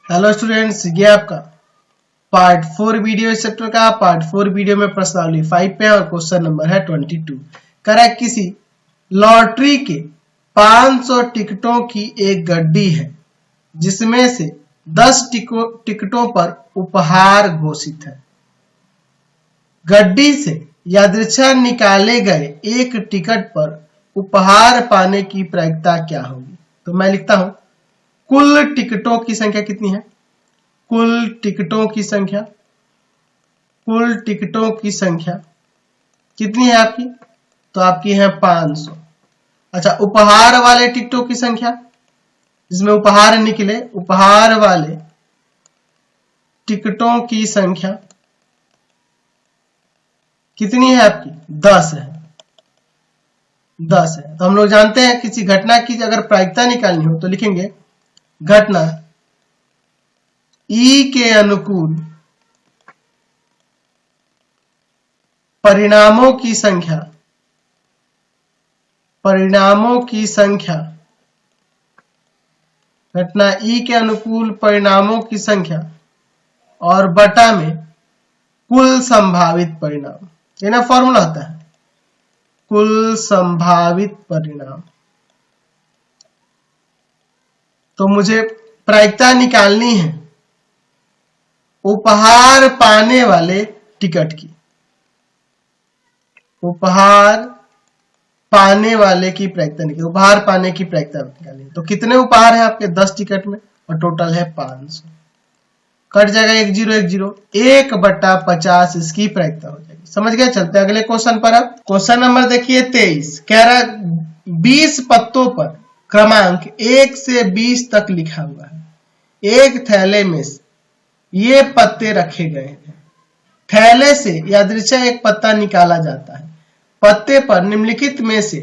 Hello students, ये आपका part 4 video इस चैप्टर का। पार्ट 4 वीडियो में प्रश्नावली 5 पे है और क्वेश्चन नंबर है 22। करेक्ट, किसी लॉटरी के 500 टिकटों की एक गड्डी है जिसमें से 10 टिकटों पर उपहार घोषित है। गड्डी से यादृच्छा निकाले गए एक टिकट पर उपहार पाने की प्रायिकता क्या होगी? तो मैं लिखता हूं, कुल टिकटों की संख्या कितनी है? कुल टिकटों की संख्या कितनी है आपकी? तो आपकी है 500। अच्छा, उपहार वाले टिकटों की संख्या, जिसमें उपहार निकले, उपहार वाले टिकटों की संख्या कितनी है आपकी? 10 है। 10 है। तो हम लोग जानते हैं किसी घटना की अगर प्रायिकता निकालनी हो तो लिखेंगे घटना ई के अनुकूल परिणामों की संख्या, घटना ई के अनुकूल परिणामों की संख्या और बटा में कुल संभावित परिणाम। ये ना फॉर्मूला होता है, कुल संभावित परिणाम। तो मुझे प्रायिकता निकालनी है उपहार पाने वाले टिकट की, उपहार पाने वाले की प्रायिकता निकाली, उपहार पाने की प्रायिकता निकाली। तो कितने उपहार है आपके? 10 टिकट में और टोटल है 500। कट जाएगा 1 0 1/50 इसकी प्रायिकता हो जाएगी। समझ गए? चलते अगले क्वेश्चन पर। अब क्वेश्चन नंबर देखिए 23। कह रहा 20 पत्तों पर क्रमांक 1 से 20 तक लिखा हुआ है। एक थैले में ये पत्ते रखे गए हैं। थैले से यादृच्छा एक पत्ता निकाला जाता है। पत्ते पर निम्नलिखित में से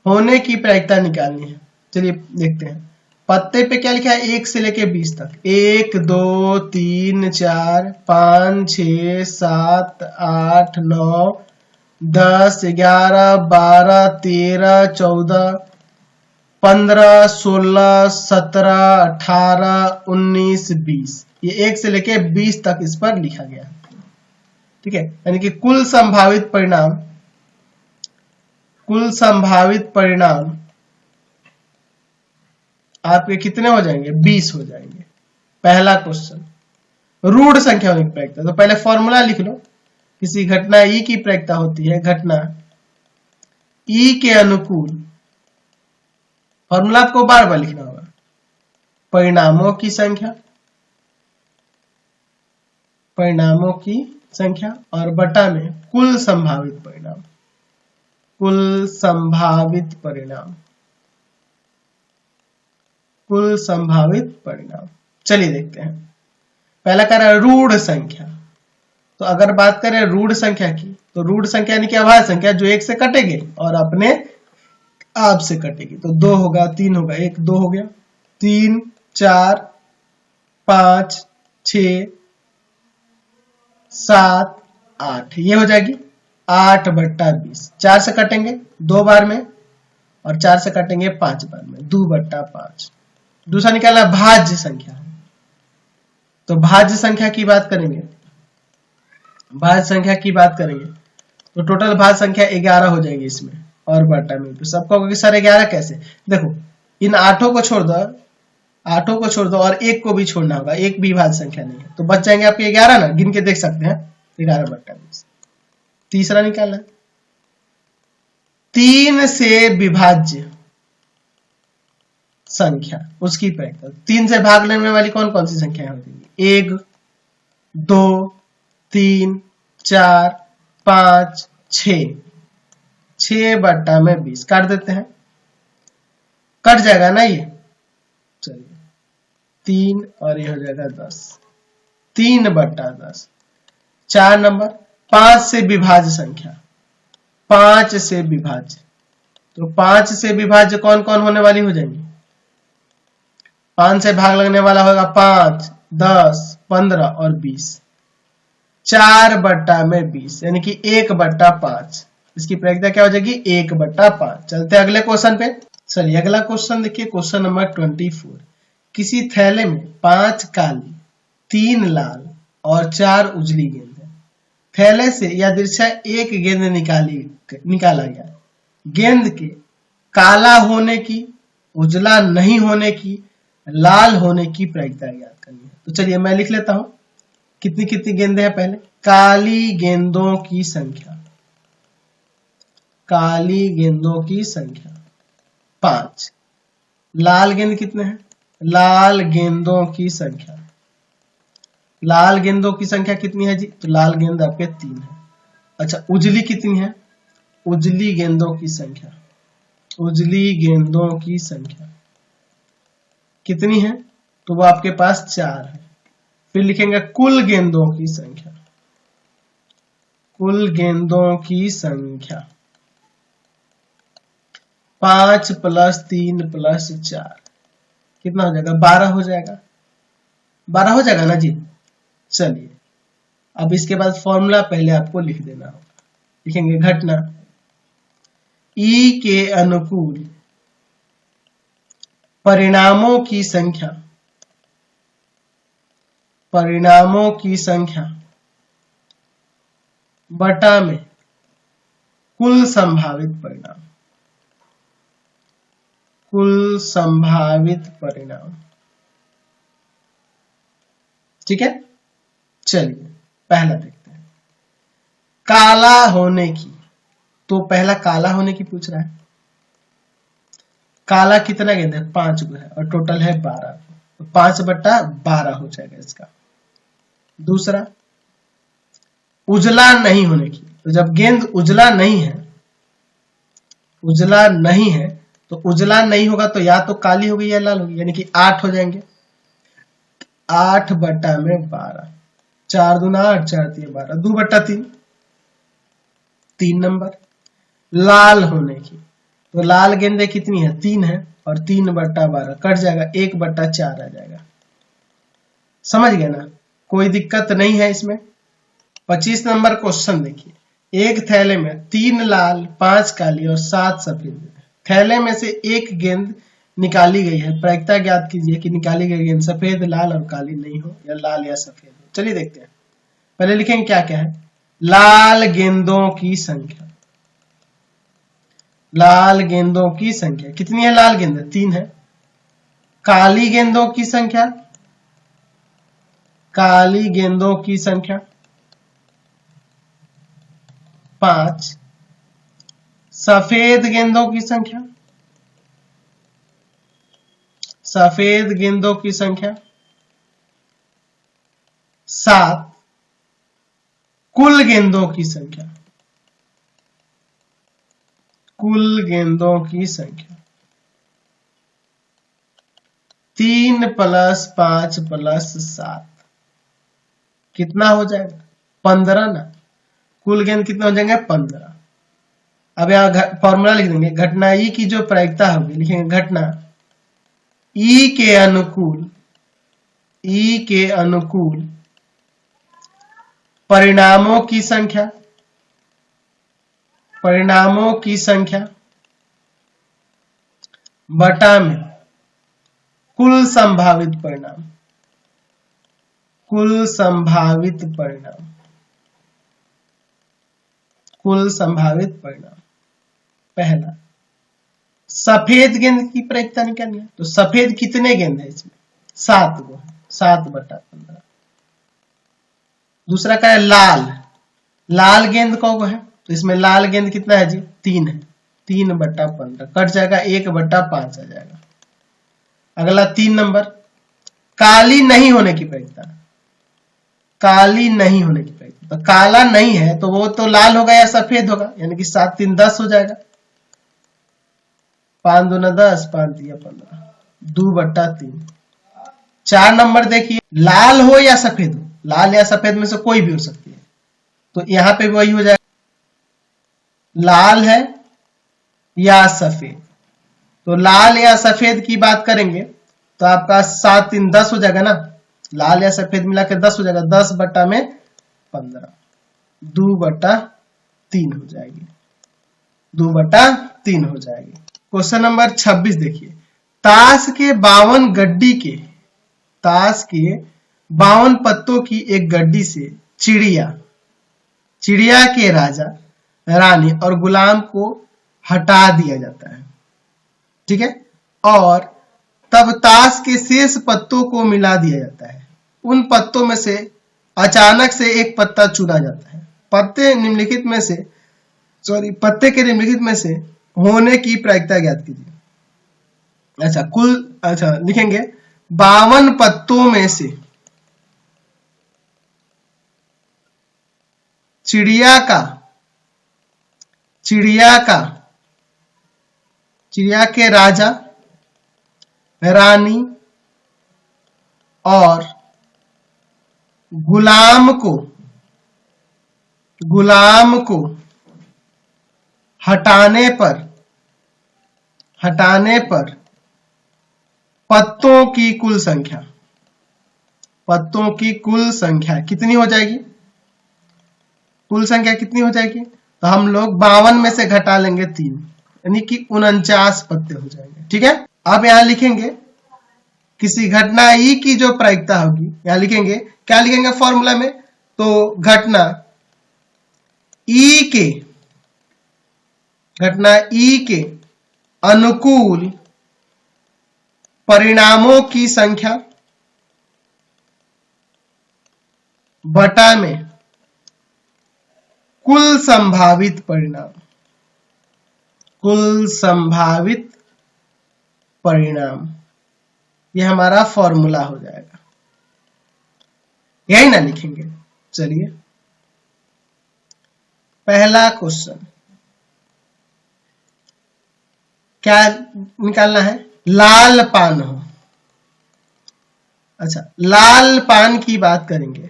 होने की प्रायिकता निकालनी है। चलिए देखते हैं। पत्ते पे क्या लिखा है? 1 से लेके 20 तक। 1 2 3 4 5 6 7 8 9 10 11 12 13 14 15 16 17 18 19 20। ये 1 से लेके 20 तक इस पर लिखा गया है। ठीक है, यानी कि कुल संभावित परिणाम आपके कितने हो जाएंगे? 20 हो जाएंगे। पहला क्वेश्चन, रूढ़ संख्या होने की प्रायिकता। तो पहले फॉर्मूला लिख लो। किसी घटना ई की प्रायिकता होती है, घटना ई के अनुकूल, फॉर्मूला आपको बार बार लिखना होगा, परिणामों की संख्या और बटा में कुल संभावित परिणाम। चलिए देखते हैं। पहला कह रहा है रूढ़ संख्या। तो अगर बात करें रूढ़ संख्या की, तो रूढ़ संख्या यानी कि अभाज्य संख्या जो 1 से कटेगी और अपने आप से कटेगी। तो 2 होगा, 3 होगा, 1 2 हो गया, 3 4 5 6 7 8, ये हो जाएगी 8/20। 4 से कटेंगे 2 बार में और 4 से कटेंगे 5 बार में, 2/5। दूसरा निकाला भाज्य संख्या। तो भाज्य संख्या की बात करेंगे, तो टोटल भाज्य संख्या 11 हो जाएगी इसमें और बटा में। तो सबको कहोगे सर 11 कैसे? देखो, इन 8 को छोड़ दो और 1 को भी छोड़ना होगा। 1 भी भाज्य संख्या नहीं है, तो बच जाएंगे आपके 11 ना, गिन के देख सकते हैं, 11/20। तीसरा निकालना, 3 से विभाज्य संख्या, उसकी प्रायिकता। 3 से भाग लेने वाली कौन कौन सी संख्याएं होती है? 1 2 3 4 5 6, 6/20। काट देते हैं, कट जाएगा ना ये। चलिए 3 और ये हो जाएगा 10, 3/10। 4 नंबर 5 से विभाज्य संख्या, 5 से विभाज्य। तो 5 से विभाज्य कौन कौन होने वाली हो जाएंगी? 5 से भाग लगने वाला होगा 5 10 15 और 20। 4/20 यानी कि 1/5। इसकी प्रायिकता क्या हो जाएगी? 1/5। चलते अगले क्वेश्चन पे। चलिए अगला क्वेश्चन देखिए, क्वेश्चन नंबर 24। किसी थैले में 5 काली, 3 लाल और 4 उजली गेंद है। थैले से यादृच्छा एक गेंद निकाला गया। गेंद के काला होने की, उजला नहीं होने की, लाल होने की प्रायिकता ज्ञात करनी है। तो चलिए मैं लिख लेता हूं कितनी कितनी गेंदें हैं। पहले काली गेंदों की संख्या, काली गेंदों की संख्या 5। लाल गेंद कितने हैं? लाल गेंदों की संख्या, लाल गेंदों की संख्या कितनी है जी? तो लाल गेंद आपके 3 है। अच्छा उजली कितनी है? उजली गेंदों की संख्या, उजली गेंदों की संख्या कितनी है? तो वो आपके पास 4 है। फिर लिखेंगे कुल गेंदों की संख्या, कुल गेंदों की संख्या 5 + 3 + 4 कितना हो जाएगा? 12 हो जाएगा। 12 हो जाएगा ना जी। चलिए अब इसके बाद फॉर्मूला पहले आपको लिख देना होगा। लिखेंगे घटना ई के अनुकूल परिणामों की संख्या, परिणामों की संख्या बटा में कुल संभावित परिणाम, कुल संभावित परिणाम। ठीक है, चलिए पहला देखते हैं काला होने की। तो पहला काला होने की पूछ रहा है। काला कितना गेंद है? 5 गो है और टोटल है 12। तो 5/12 हो जाएगा इसका। दूसरा उजला नहीं होने की। तो जब गेंद उजला नहीं है, उजला नहीं है तो उजला नहीं होगा तो या तो काली होगी या लाल होगी, यानी कि 8 हो जाएंगे। 8/12, 4 दूना 8, 4 3 12, 2/3 3 नंबर। लाल होने की। तो लाल गेंदें कितनी है? 3 है और 3/12 कट जाएगा, 1/4 आ जाएगा। समझ गए ना? कोई दिक्कत नहीं है इसमें। 25 नंबर क्वेश्चन देखिए, एक थैले में 3 लाल, 5 काली और 7 सफेद। थैले में से एक गेंद निकाली गई है। प्रायिकता ज्ञात कीजिए कि निकाली गई गेंद सफेद, लाल और काली नहीं हो या लाल या सफेद हो। चलिए देखते हैं। पहले लिखेंगे क्या क्या है। लाल गेंदों की संख्या, लाल गेंदों की संख्या कितनी है? लाल गेंदें 3 है। काली गेंदों की संख्या, काली गेंदों की संख्या 5। सफेद गेंदों की संख्या, सफेद गेंदों की संख्या 7। कुल गेंदों की संख्या, कुल गेंदों की संख्या 3 + 5 + 7 कितना हो जाएगा? 15 ना। कुल गेंद कितने हो जाएंगे? 15। अब यहाँ फॉर्मूला लिख देंगे। घटना ई की जो प्रायिकता होगी, लिखेंगे घटना ई के अनुकूल, ई के अनुकूल परिणामों की संख्या, परिणामों की संख्या बटा में कुल संभावित परिणाम, कुल संभावित परिणाम, कुल संभावित परिणाम। पहला सफेद गेंद की प्रायिकता निकालनी है। तो सफेद कितने गेंद है इसमें? 7 गो है, 7/15। दूसरा क्या है? लाल, लाल गेंद कौ गो है? तो इसमें लाल गेंद कितना है जी? 3 है, 3/15 कट जाएगा, 1/5 आ जाएगा। अगला 3 नंबर काली नहीं होने की प्रायिकता, काली नहीं होने की प्रायिकता। तो काला नहीं है तो वो तो लाल होगा या सफेद होगा, यानी कि 7 3 10 हो जाएगा। 5 दूना 10, 5 3 15, 2/3। 4 नंबर देखिए, लाल हो या सफेद हो, लाल या सफेद में से कोई भी हो सकती है। तो यहाँ पे वही हो जाएगा, लाल है या सफेद। तो लाल या सफेद की बात करेंगे तो आपका 7 3 10 हो जाएगा ना। लाल या सफेद मिलाकर 10 हो जाएगा, 10/15, 2/3 हो जाएगी, 2/3 हो जाएगी। क्वेश्चन नंबर 26 देखिए, ताश के 52 गड्डी के, ताश के 52 पत्तों की एक गड्डी से चिड़िया, चिड़िया के राजा, रानी और गुलाम को हटा दिया जाता है, ठीक है, और तब ताश के शेष पत्तों को मिला दिया जाता है। उन पत्तों में से अचानक से एक पत्ता चुना जाता है। पत्ते निम्नलिखित में से, पत्ते के निम्नलिखित में से होने की प्रायिकता ज्ञात कीजिए। अच्छा लिखेंगे 52 पत्तों में से चिड़िया के राजा, रानी और गुलाम को हटाने पर पत्तों की कुल संख्या कितनी हो जाएगी? कुल संख्या कितनी हो जाएगी? तो हम लोग 52 में से घटा लेंगे 3, यानी कि 49 पत्ते हो जाएंगे, ठीक है। अब यहां लिखेंगे किसी घटना ई की जो प्रायिकता होगी, यहां लिखेंगे, क्या लिखेंगे फॉर्मूला में? तो घटना ई के अनुकूल परिणामों की संख्या बटा में कुल संभावित परिणाम, ये हमारा फॉर्मूला हो जाएगा। यही ना लिखेंगे। चलिए पहला क्वेश्चन क्या निकालना है? लाल पान हो। अच्छा, लाल पान की बात करेंगे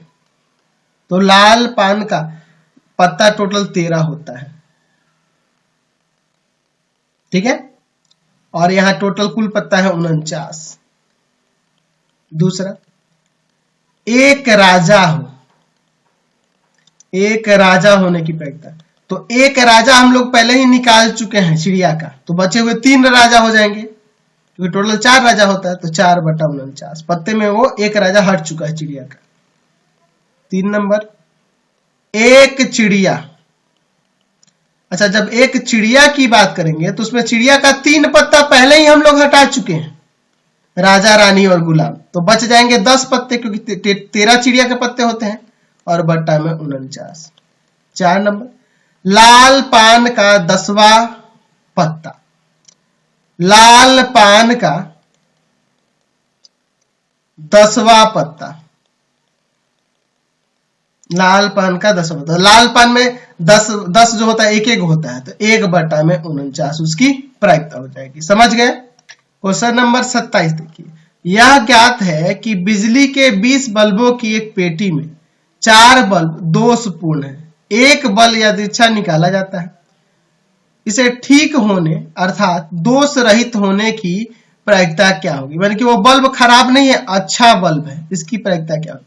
तो लाल पान का पत्ता टोटल 13 होता है, ठीक है, और यहां टोटल कुल पत्ता है 49। दूसरा, एक राजा होने की प्रायिकता, तो एक राजा हम लोग पहले ही निकाल चुके हैं चिड़िया का, तो बचे हुए 3 राजा हो जाएंगे, क्योंकि टोटल 4 राजा होता है, तो 4/49 पत्ते में वो एक राजा हट चुका है चिड़िया का। 3 नंबर, एक चिड़िया। अच्छा, जब एक चिड़िया की बात करेंगे तो उसमें चिड़िया का 3 पत्ता पहले ही हम लोग हटा चुके हैं, राजा, रानी और गुलाम, तो बच जाएंगे 10 पत्ते, क्योंकि 13 चिड़िया के पत्ते होते हैं, और बट्टा में 49। 4 नंबर, लाल पान का 10वां पत्ता, लाल पान का 10वां पत्ता, लाल पान का 10वां पत्ता, लाल पान में 10 जो होता है एक होता है, तो 1/49 उसकी प्रायिकता हो जाएगी। समझ गए? क्वेश्चन नंबर 27 देखिए, यह ज्ञात है कि बिजली के 20 बल्बों की एक पेटी में 4 बल्ब दोषपूर्ण है, एक बल्ब यादृच्छा निकाला जाता है, इसे ठीक होने अर्थात दोष रहित होने की प्रायिकता क्या होगी? यानी कि वो बल्ब खराब नहीं है, अच्छा बल्ब है, इसकी प्रायिकता क्या होगी?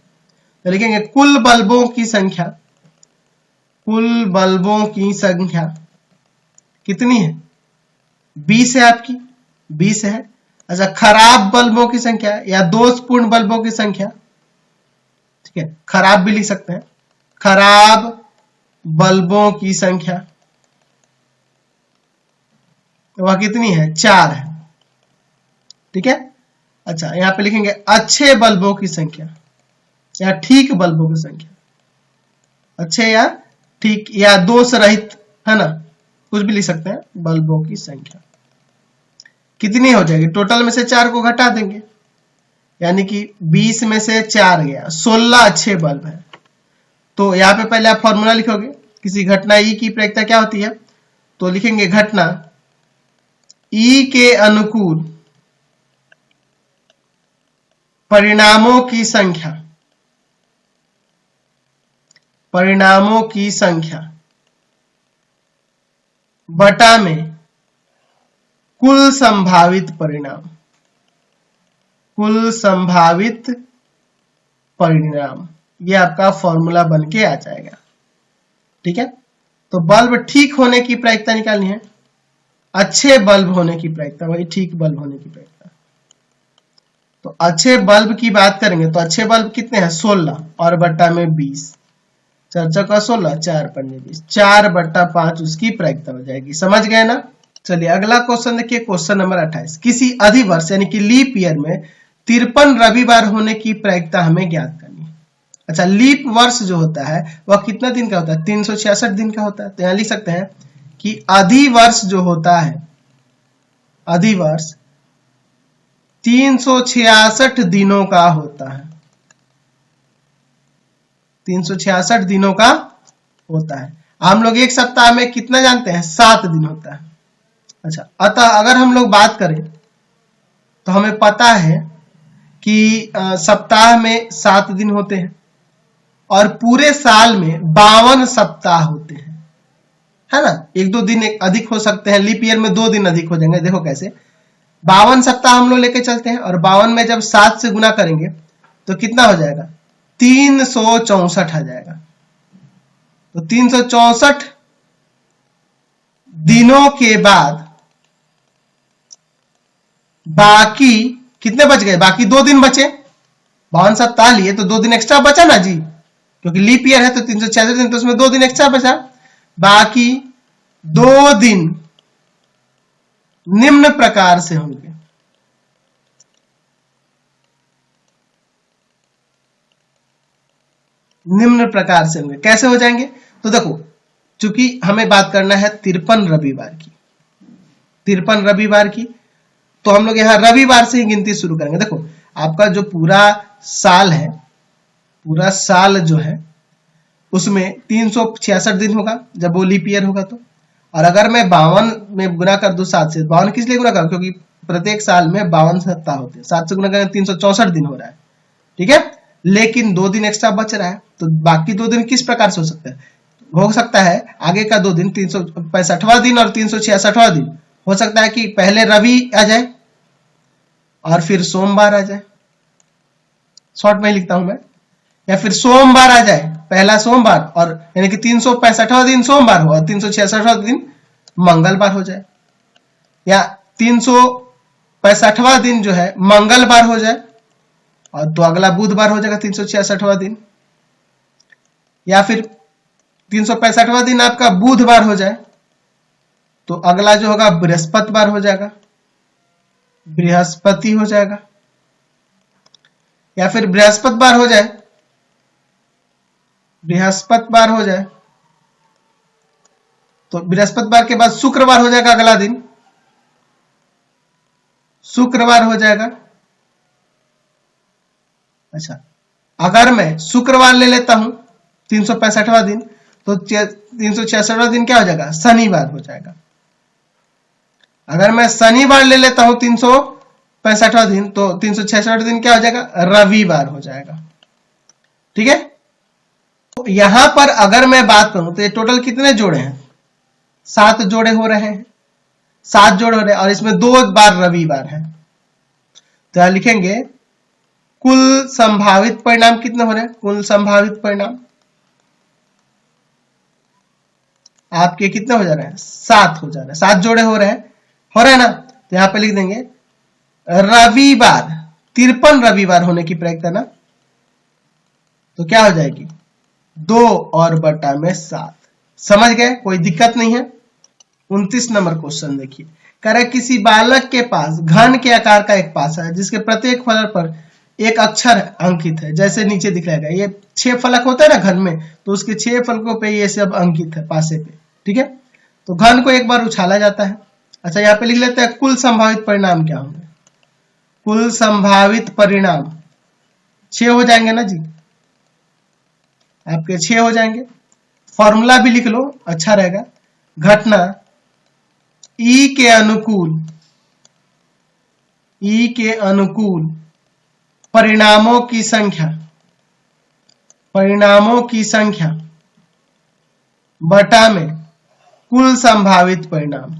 तो लिखेंगे कुल बल्बों की संख्या कितनी है? 20 है, आपकी 20 है। अच्छा, खराब बल्बों की संख्या या दोषपूर्ण बल्बों की संख्या, ठीक है, खराब भी लिख सकते हैं, खराब बल्बों की संख्या वह कितनी है? 4 है, ठीक है। अच्छा, यहां पे लिखेंगे अच्छे बल्बों की संख्या या ठीक बल्बों की संख्या, अच्छे या ठीक या दोष रहित, है ना, कुछ भी लिख सकते हैं। बल्बों की संख्या कितनी हो जाएगी? टोटल में से 4 को घटा देंगे, यानी कि 20 में से 4 गया, 16 अच्छे बल्ब है। तो यहाँ पे पहले आप फॉर्मूला लिखोगे, किसी घटना ई की प्रायिकता क्या होती है? तो लिखेंगे घटना ई के अनुकूल परिणामों की संख्या बटा में कुल संभावित परिणाम, ये आपका फॉर्मूला बन के आ जाएगा, ठीक है। तो बल्ब ठीक होने की प्रायिकता निकालनी है, अच्छे बल्ब होने की प्रायिकता, वही ठीक बल्ब होने की प्रायिकता। तो अच्छे बल्ब की बात करेंगे तो अच्छे बल्ब कितने हैं 16 और बट्टा में 20, 4 का 16, 4 पंजे 20, 4/5 उसकी प्रायिकता हो जाएगी। समझ गए ना। चलिए अगला क्वेश्चन देखिए, क्वेश्चन नंबर 28। किसी अधिवर्ष यानी कि लीप ईयर में 53 रविवार होने की प्रायिकता हमें ज्ञात करनी है। अच्छा, लीप वर्ष जो होता है वह कितना दिन का होता है? 366 दिन का होता है। तो यहां लिख सकते हैं कि अधिवर्ष जो होता है, अधिवर्ष 366 दिनों का होता है, 366 दिनों का होता है। हम लोग एक सप्ताह में कितना जानते हैं? 7 दिन होता है। अच्छा, अतः अगर हम लोग बात करें तो हमें पता है कि सप्ताह में 7 दिन होते हैं और पूरे साल में 52 सप्ताह होते हैं, है ना। 1-2 दिन अधिक हो सकते हैं, लीप ईयर में 2 दिन अधिक हो जाएंगे। देखो कैसे, 52 सप्ताह हम लोग लेके चलते हैं और 52 में जब 7 से गुना करेंगे तो कितना हो जाएगा? 364 आ जाएगा। तो 364 दिनों के बाद बाकी कितने बच गए? बाकी 2 दिन बचे। 52 सप्ताह लिए तो 2 दिन एक्स्ट्रा बचा ना जी, क्योंकि लीप ईयर है तो 366 दिन, तो उसमें 2 दिन एक्स्ट्रा बचा। बाकी 2 दिन निम्न प्रकार से होंगे। निम्न प्रकार से होंगे। कैसे हो जाएंगे? तो देखो, चूंकि हमें बात करना है 53 रविवार की, 53 रविवार की, तो हम लोग यहाँ रविवार से ही गिनती शुरू करेंगे। देखो, आपका जो पूरा साल है, पूरा साल जो है उसमें 366 दिन होगा जब वो लीप ईयर होगा तो। और अगर मैं 52 में गुना कर दूं 7 से, 52 किस लिए गुना करूं? क्योंकि प्रत्येक साल में 52 सप्ताह होते हैं, 7 से गुना करें 364 दिन हो रहा है, ठीक है। लेकिन 2 दिन एक्स्ट्रा बच रहा है, तो बाकी 2 दिन किस प्रकार से हो सकता है? हो सकता है आगे का 2 दिन 365वां दिन और 366वां दिन हो सकता है कि पहले रवि आ जाए और फिर सोमवार आ जाए, शॉर्ट में लिखता हूं मैं, या फिर सोमवार आ जाए, पहला सोमवार, और यानी कि 365वां दिन सोमवार हो और 366वां दिन मंगलवार हो जाए, या 365वां दिन जो है मंगलवार हो जाए और तो अगला बुधवार हो जाएगा 366वां दिन, या फिर 365वां दिन आपका बुधवार हो जाए तो अगला जो होगा बृहस्पतिवार हो जाएगा, बृहस्पति हो जाएगा, या फिर बृहस्पतिवार हो जाए, बृहस्पतिवार हो जाए तो बृहस्पतिवार के बाद शुक्रवार हो जाएगा, अगला दिन शुक्रवार हो जाएगा। अच्छा, अगर मैं शुक्रवार ले लेता हूं 365वां दिन तो 366वां दिन क्या हो जाएगा? शनिवार हो जाएगा। अगर मैं शनिवार ले लेता हूं 365वां दिन तो 366वां दिन क्या हो जाएगा? रविवार हो जाएगा, ठीक है। तो यहां पर अगर मैं बात करूं तो ये टोटल कितने जोड़े हैं? 7 जोड़े हो रहे हैं, 7 जोड़े हो रहे हैं और इसमें 2 बार रविवार है। तो यहां लिखेंगे कुल संभावित परिणाम कितने हो रहे हैं? कुल संभावित परिणाम आपके कितने हो जा रहे हैं? 7 हो जा रहे हैं, 7 जोड़े हो रहे हैं ना। तो यहां पे लिख देंगे रविवार, 53 रविवार होने की प्रायिकता ना, तो क्या हो जाएगी? 2 और बटा में 7। समझ गए? कोई दिक्कत नहीं है। 29 नंबर क्वेश्चन देखिए, कह रहा है किसी बालक के पास घन के आकार का एक पासा है जिसके प्रत्येक फलक पर एक अक्षर अंकित है, जैसे नीचे दिखाएगा। ये 6 फलक होता है ना घन में, तो उसके 6 फलकों पे ये सब अंकित है पासे पे, ठीक है। तो घन को एक बार उछाला जाता है। अच्छा, यहाँ पे लिख लेते हैं कुल संभावित परिणाम क्या होंगे? कुल संभावित परिणाम 6 हो जाएंगे ना जी, आपके 6 हो जाएंगे। फॉर्मूला भी लिख लो, अच्छा रहेगा। घटना ई के अनुकूल परिणामों की संख्या बटा में कुल संभावित परिणाम।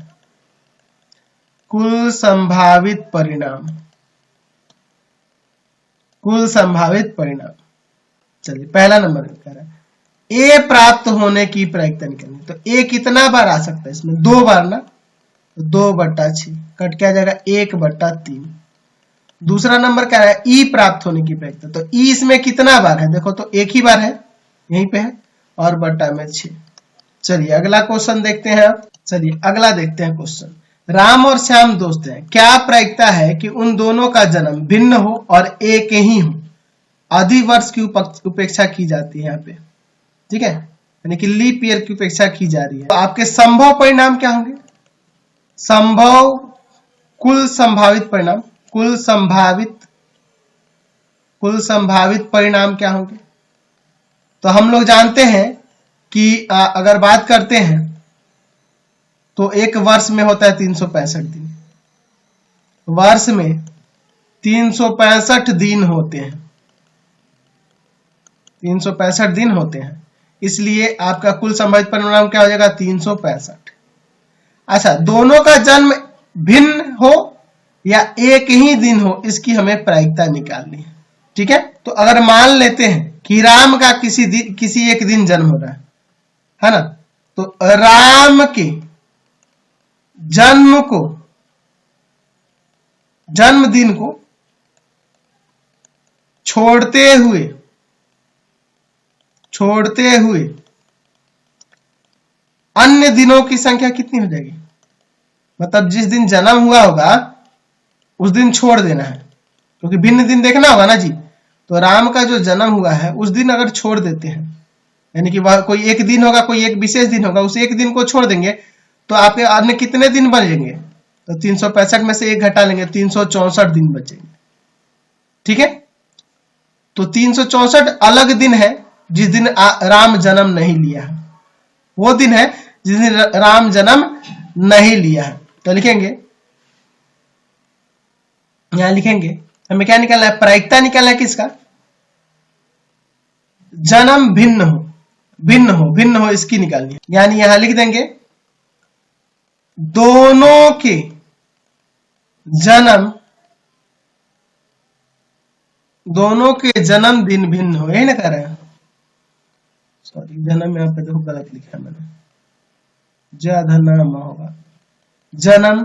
चलिए, पहला नंबर कह रहा है ए प्राप्त होने की प्रायिकता निकालनी। तो ए कितना बार आ सकता है इसमें? 2 बार ना, तो 2/6 कट क्या जाएगा? 1/3। दूसरा नंबर क्या है, ई प्राप्त होने की प्रयत्न। तो ई इसमें कितना बार है, देखो तो एक ही बार है, यहीं पे है, और बट्टा में 6। चलिए अगला क्वेश्चन देखते हैं। चलिए अगला देखते हैं क्वेश्चन। राम और श्याम दोस्त हैं, क्या प्रायिकता है कि उन दोनों का जन्म भिन्न हो और एक ही हो? आदि वर्ष की उपेक्षा की जाती है यहाँ पे, ठीक है, यानी कि लीप ईयर की उपेक्षा की जा रही है। तो आपके संभव परिणाम क्या होंगे? संभव कुल संभावित परिणाम, कुल संभावित परिणाम क्या होंगे? तो हम लोग जानते हैं कि अगर बात करते हैं तो एक वर्ष में होता है 365 दिन, वर्ष में 365 दिन होते हैं, 365 दिन होते हैं, इसलिए आपका कुल संभावित परिणाम क्या हो जाएगा? 365। अच्छा, दोनों का जन्म भिन्न हो या एक ही दिन हो, इसकी हमें प्रायिकता निकालनी है, ठीक है। तो अगर मान लेते हैं कि राम का किसी एक दिन जन्म हो रहा है ना, तो राम के जन्मदिन को छोड़ते हुए अन्य दिनों की संख्या कितनी हो जाएगी? मतलब जिस दिन जन्म हुआ होगा उस दिन छोड़ देना है, क्योंकि भिन्न दिन देखना होगा ना जी। तो राम का जो जन्म हुआ है उस दिन अगर छोड़ देते हैं, यानी कि वह कोई एक दिन होगा, कोई एक विशेष दिन होगा, उस एक दिन को छोड़ देंगे तो आपके अन्य कितने दिन बचेंगे? तो 365 में से एक घटा लेंगे, 364 दिन बचेंगे, ठीक है। तो 364 अलग दिन है जिस दिन राम जन्म नहीं लिया है, वो दिन है जिस दिन राम जन्म नहीं लिया है। तो लिखेंगे, यहां लिखेंगे, हमें क्या निकालना है? प्रायिकता निकालना है किसका? जन्म भिन्न हो इसकी निकालनी है। यानी यहां लिख देंगे दोनों के जन्म दिन भिन्न हो, यही ना कह रहे हैं। सॉरी, जन्म यहां पे देखो गलत लिखा मैंने, जन्म होगा, जन्म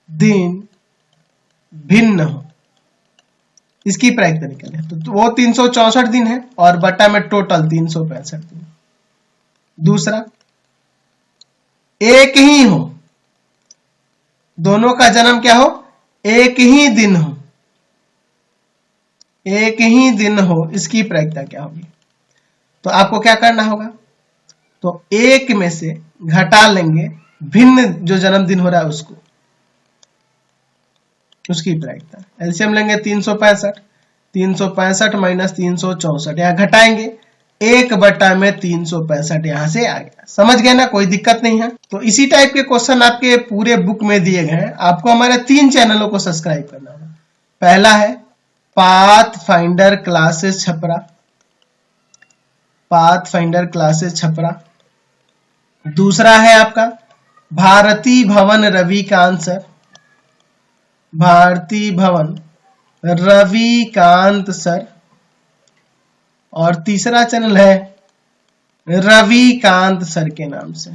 दिन भिन्न हो, इसकी प्रायिकता निकाले। तो वो 364 दिन है और बट्टा में टोटल 365 दिन। दूसरा, एक ही हो, दोनों का जन्म क्या हो? एक ही दिन हो, एक ही दिन हो, इसकी प्रायिकता क्या होगी? तो आपको क्या करना होगा? तो एक में से घटा लेंगे भिन्न जो जन्मदिन हो रहा है उसकी प्रायिकता। एलसीएम लेंगे 365 माइनस 364, यहां घटाएंगे, 1/365 यहां से आ गया। समझ गए ना, कोई दिक्कत नहीं है। तो इसी टाइप के क्वेश्चन आपके पूरे बुक में दिए गए हैं। आपको हमारे 3 चैनलों को सब्सक्राइब करना होगा। पहला है पाथफाइंडर क्लासेस छपरा, दूसरा है आपका भारती भवन रविकांत सर, और तीसरा चैनल है रविकांत सर के नाम से।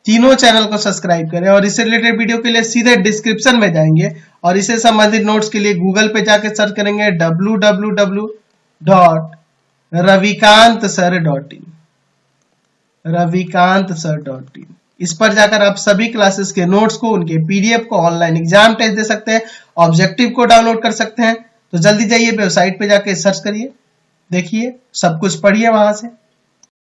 तीनों चैनल को सब्सक्राइब करें और इससे रिलेटेड वीडियो के लिए सीधे डिस्क्रिप्शन में जाएंगे और इससे संबंधित नोट्स के लिए गूगल पे जाके सर्च करेंगे www.ravikantsir.in। इस पर जाकर आप सभी क्लासेस के नोट्स को, उनके पीडीएफ को, ऑनलाइन एग्जाम टेस्ट दे सकते हैं, ऑब्जेक्टिव को डाउनलोड कर सकते हैं। तो जल्दी जाइए वेबसाइट पे जाके सर्च करिए, देखिए, सब कुछ पढ़िए वहां से।